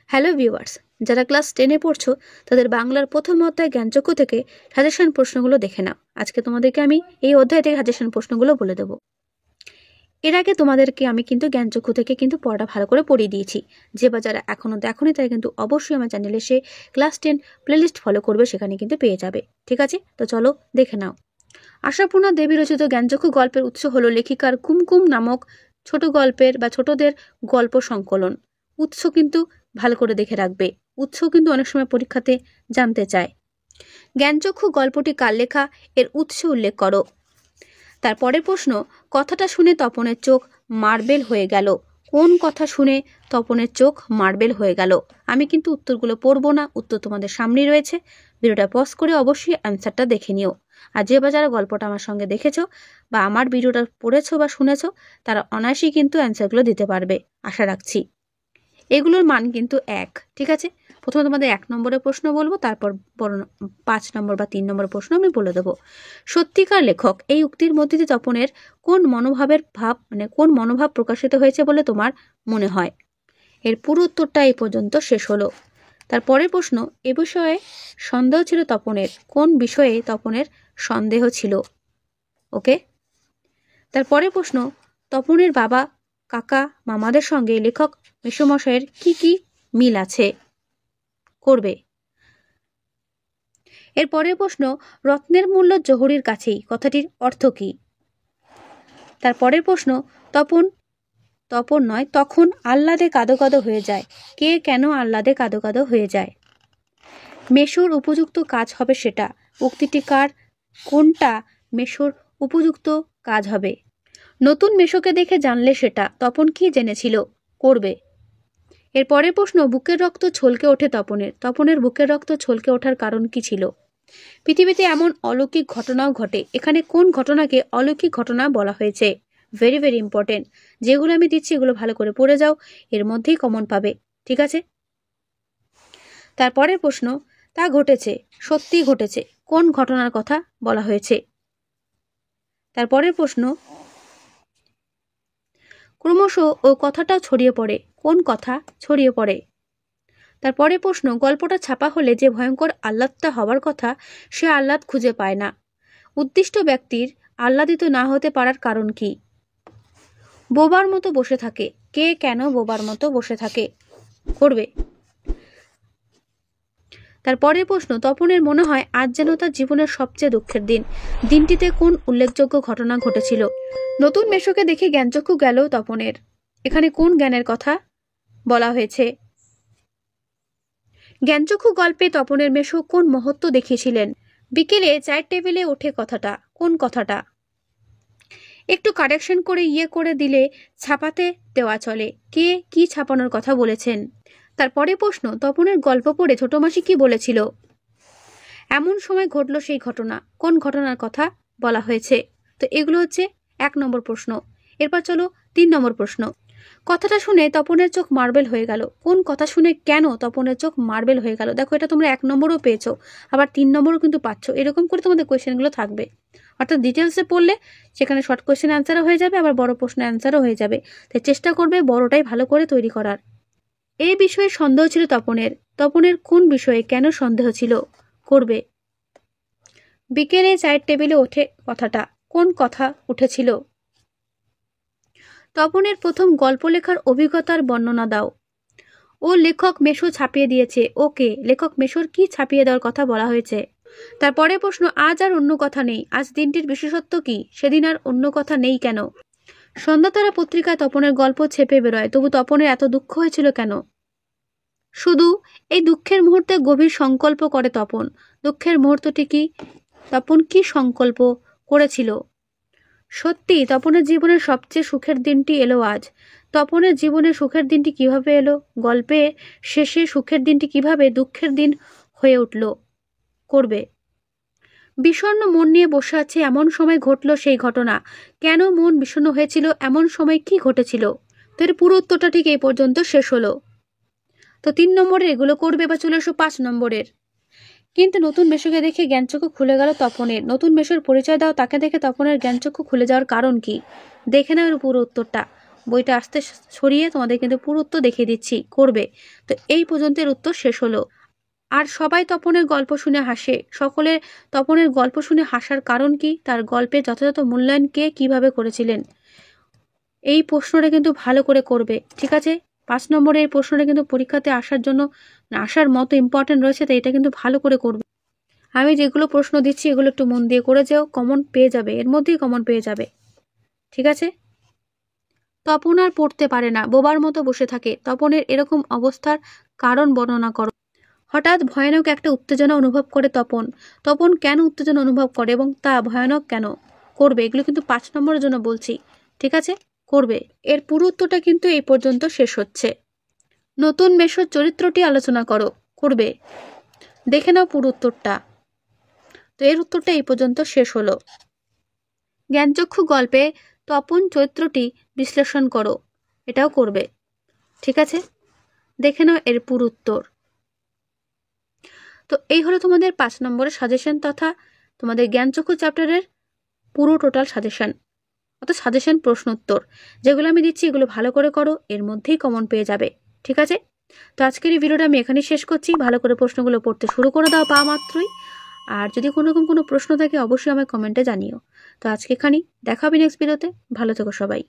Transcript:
Hello viewers, যারা class 10-এ পড়ছো তাদের বাংলার প্রথম অধ্যায় জ্ঞানচক্ষু থেকে সাজেশন প্রশ্নগুলো দেখে নাও। আজকে তোমাদেরকে আমি এই অধ্যায় থেকে সাজেশন প্রশ্নগুলো বলে দেবো। এর আগে তোমাদেরকে আমি কিন্তু জ্ঞানচক্ষু থেকে কিন্তু পড়াটা ভালো করে পড়িয়ে দিয়েছি। যে বা যারা এখনো দেখোনি তারা কিন্তু অবশ্যই আমার চ্যানেলে এসে ক্লাস 10 প্লেলিস্ট ফলো করবে, সেখানে কিন্তু পেয়ে যাবে। ঠিক আছে, তো চলো দেখে নাও। আশাপূর্ণা দেবী রচিত জ্ঞানচক্ষু গল্পের উৎস হলো লেখিকার কুমকুম নামক ছোট গল্পের বা ছোটদের গল্প সংকলন। উৎস কিন্তু ভালো করে দেখে রাখবে, উৎস কিন্তু অনেক সময় পরীক্ষাতে জানতে চায়। জ্ঞানচক্ষু গল্পটি কার লেখা, এর উৎস উল্লেখ করো। তারপরের প্রশ্ন, কথাটা শুনে তপনের চোখ মার্বেল হয়ে গেল। কোন কথা শুনে তপনের চোখ মার্বেল হয়ে গেল? আমি কিন্তু উত্তরগুলো পড়বো না, উত্তর তোমাদের সামনেই রয়েছে। ভিডিওটা পজ করে অবশ্যই অ্যান্সারটা দেখে নিও। আর যে বা যারা গল্পটা আমার সঙ্গে দেখেছো বা আমার ভিডিওটা পড়েছো বা শুনেছো তারা অনায়াসেই কিন্তু অ্যান্সারগুলো দিতে পারবে, আশা রাখছি। এগুলোর মান কিন্তু 1। ঠিক আছে, প্রথমে তোমাদের 1 নম্বরের প্রশ্ন বলবো, তারপর 5 নম্বর বা 3 নম্বরের প্রশ্ন আমি বলে দেবো। সত্যিকার লেখক, এই উক্তির মধ্যে দিয়ে তপনের কোন মনোভাব প্রকাশিত হয়েছে বলে তোমার মনে হয়? এর পুরো উত্তরটা এই পর্যন্ত শেষ হলো। তারপরের প্রশ্ন, এ বিষয়ে সন্দেহ ছিল তপনের। কোন বিষয়ে তপনের সন্দেহ ছিল? ওকে। তারপরের প্রশ্ন, তপনের বাবা কাকা মামাদের সঙ্গে লেখক মেসোমশাইয়ের কি কি মিল আছে? করবে। এর পরের প্রশ্ন, রত্নের মূল্য জহুরির কাছেই, কথাটির অর্থ কি? তারপরের প্রশ্ন, তখন আহ্লাদে কাদো কাদো হয়ে যায়। কে কেন আহ্লাদে কাদো কাদো হয়ে যায়? মেশোর উপযুক্ত কাজ হবে সেটা, উক্তিটি কার? কোনটা মেশোর উপযুক্ত কাজ হবে? নতুন মেশোকে দেখে জানলে সেটা, তপন কি জেনেছিল? করবে। এর পরের প্রশ্ন, বুকের রক্ত ছলকে ওঠে তপনের বুকের রক্ত ছলকে ওঠার কারণ কি ছিল? পৃথিবীতে এমন অলৌকিক ঘটনাও ঘটে, এখানে কোন ঘটনাকে অলৌকিক ঘটনা বলা হয়েছে? ভেরি ভেরি ইম্পর্টেন্ট, যেগুলো আমি দিচ্ছি এগুলো ভালো করে পড়ে যাও, এর মধ্যেই কমন পাবে। ঠিক আছে। তারপরের প্রশ্ন, তা ঘটেছে, সত্যি ঘটেছে, কোন ঘটনার কথা বলা হয়েছে? তারপরের প্রশ্ন, ক্রমশ ও কথাটা ছড়িয়ে পড়ে, কোন কথা ছড়িয়ে পড়ে? তারপরে প্রশ্ন, গল্পটা ছাপা হলে যে ভয়ঙ্কর আহ্লাদটা হওয়ার কথা সে আহ্লাদ খুঁজে পায় না। উদ্দিষ্ট ব্যক্তির আহ্লাদিত না হতে পারার কারণ কি? বোবার মতো বসে থাকে। কে কেন বোবার মতো বসে থাকে? করবে। তারপরের প্রশ্ন, তপনের মনে হয় আজ যেন তার জীবনের সবচেয়ে দুঃখের দিন। দিনটিতে কোন উল্লেখযোগ্য ঘটনা ঘটেছিল? নতুন মেশোকে দেখে জ্ঞানচক্ষু গেল তপনের, এখানে কোন জ্ঞানের কথা বলা হয়েছে? জ্ঞানচক্ষু গল্পে তপনের মেশো কোন মহত্ব দেখিয়েছিলেন? বিকেলে চায়ের টেবিলে ওঠে কথাটা, কোন কথাটা? একটু কারেকশন করে দিলে ছাপাতে দেওয়া চলে। কে কি ছাপানোর কথা বলেছেন? তারপরে প্রশ্ন, তপনের গল্প পড়ে ছোট মাসি কি বলেছিল? এমন সময় ঘটল সেই ঘটনা, কোন ঘটনার কথা বলা হয়েছে? তো এগুলো হচ্ছে 1 নম্বর প্রশ্ন। এরপর চলো 3 নম্বর প্রশ্ন। কথাটা শুনে তপনের চোখ মার্বেল হয়ে গেল। কোন কথা শুনে কেন তপনের চোখ মার্বেল হয়ে গেল? দেখো, এটা তোমরা 1 নম্বরও পেয়েছো, আবার 3 নম্বরও কিন্তু পাচ্ছ। এরকম করে তোমাদের কোয়েশ্চেনগুলো থাকবে, অর্থাৎ ডিটেলসে পড়লে সেখানে শর্ট কোয়েশ্চেন অ্যান্সারও হয়ে যাবে, আবার বড় প্রশ্ন অ্যান্সারও হয়ে যাবে। তাই চেষ্টা করবে বড়টাই ভালো করে তৈরি করার। এই বিষয়ে সন্দেহ ছিল তপনের কোন বিষয়ে কেন সন্দেহ ছিল? করবে। বিকেলে চায়ের টেবিলে ওঠে কথাটা, কোন কথা উঠেছিল? তপনের প্রথম গল্প লেখার অভিজ্ঞতার বর্ণনা দাও। ও লেখক মেশো ছাপিয়ে দিয়েছে। ওকে, লেখক মেশোর কি ছাপিয়ে দেওয়ার কথা বলা হয়েছে? তারপরে প্রশ্ন, আজ আর অন্য কথা নেই, আজ দিনটির বিশেষত্ব কি? সেদিন আর অন্য কথা নেই কেন? সন্ধ্যাতারা পত্রিকায় তপনের গল্প ছেপে বেরোয়, তবু তপনের এত দুঃখ হয়েছিল কেন? শুধু এই দুঃখের মুহূর্তে গভীর সংকল্প করে তপন। দুঃখের মুহূর্তটি কি? তপন কি সংকল্প করেছিল? সত্যি তপনের জীবনের সবচেয়ে সুখের দিনটি এলো আজ। তপনের জীবনে সুখের দিনটি কিভাবে এলো? গল্পে শেষে সুখের দিনটি কিভাবে দুঃখের দিন হয়ে উঠল? করবে। বিষণ্ণ মন নিয়ে বসে আছে এমন সময় ঘটল সেই ঘটনা। কেন মন বিষণ্ণ হয়েছিল? এমন সময় কি ঘটেছিল? তো এর পুরো উত্তরটা ঠিক এই পর্যন্ত শেষ হলো। তো 3 নম্বরের এগুলো করবে, বা চলে এসো 5 নম্বরের। কিন্তু নতুন মেশোকে দেখে জ্ঞানচক্ষু খুলে গেল তপনের। নতুন মেশোর পরিচয় দাও, তাকে দেখে তপনের জ্ঞানচক্ষু খুলে যাওয়ার কারণ কি? দেখে নাও এর পুরো উত্তরটা। বইটা আস্তে সরিয়ে তোমাদের কিন্তু পুরো উত্তর দেখিয়ে দিচ্ছি, করবে। তো এই পর্যন্তের উত্তর শেষ হলো। আর সবাই তপনের গল্প শুনে হাসে। সকলের তপনের গল্প শুনে হাসার কারণ কি? তার গল্পের যথাযথ মূল্যায়ন কে কিভাবে করেছিলেন? এই প্রশ্নটা কিন্তু ভালো করে করবে, ঠিক আছে? 5 নম্বরের এই প্রশ্নটা কিন্তু পরীক্ষাতে আসার জন্য আসার মতো ইম্পর্টেন্ট রয়েছে, তাই এটা কিন্তু ভালো করে করবে। আমি যেগুলো প্রশ্ন দিচ্ছি এগুলো একটু মন দিয়ে করে যাও, কমন পেয়ে যাবে, এর মধ্যেই কমন পেয়ে যাবে, ঠিক আছে? তপন আর পড়তে পারে না, বোবার মতো বসে থাকে। তপনের এরকম অবস্থার কারণ বর্ণনা করো। হঠাৎ ভয়ানক একটা উত্তেজনা অনুভব করে তপন। তপন কেন উত্তেজনা অনুভব করে এবং তা ভয়ানক কেন? করবে, এগুলো কিন্তু 5 নম্বরের জন্য বলছি, ঠিক আছে? করবে। এর পুরো উত্তরটা কিন্তু এই পর্যন্ত শেষ হচ্ছে। নতুন মেশোর চরিত্রটি আলোচনা করো। করবে, দেখে নাও পুরো উত্তরটা। তো এর উত্তরটা এই পর্যন্ত শেষ হলো। জ্ঞানচক্ষু গল্পে তপন চরিত্রটি বিশ্লেষণ করো। এটাও করবে, ঠিক আছে? দেখে নাও এর পুরো উত্তর। তো এই হলো তোমাদের 5 নম্বরের সাজেশন তথা তোমাদের জ্ঞানচক্ষু চ্যাপ্টারের পুরো টোটাল সাজেশন, অর্থাৎ সাজেশন প্রশ্ন উত্তর যেগুলো আমি দিচ্ছি এগুলো ভালো করে করো, এর মধ্যেই কমন পেয়ে যাবে, ঠিক আছে? তো আজকের এই ভিডিওটা আমি এখানেই শেষ করছি। ভালো করে প্রশ্নগুলো পড়তে শুরু করে দাও পাওয়া মাত্রই। আর যদি কোনো রকম কোনো প্রশ্ন থাকে অবশ্যই আমায় কমেন্টে জানিও। তো আজকে এখানেই, দেখা হবে নেক্সট ভিডিওতে। ভালো থেকো সবাই।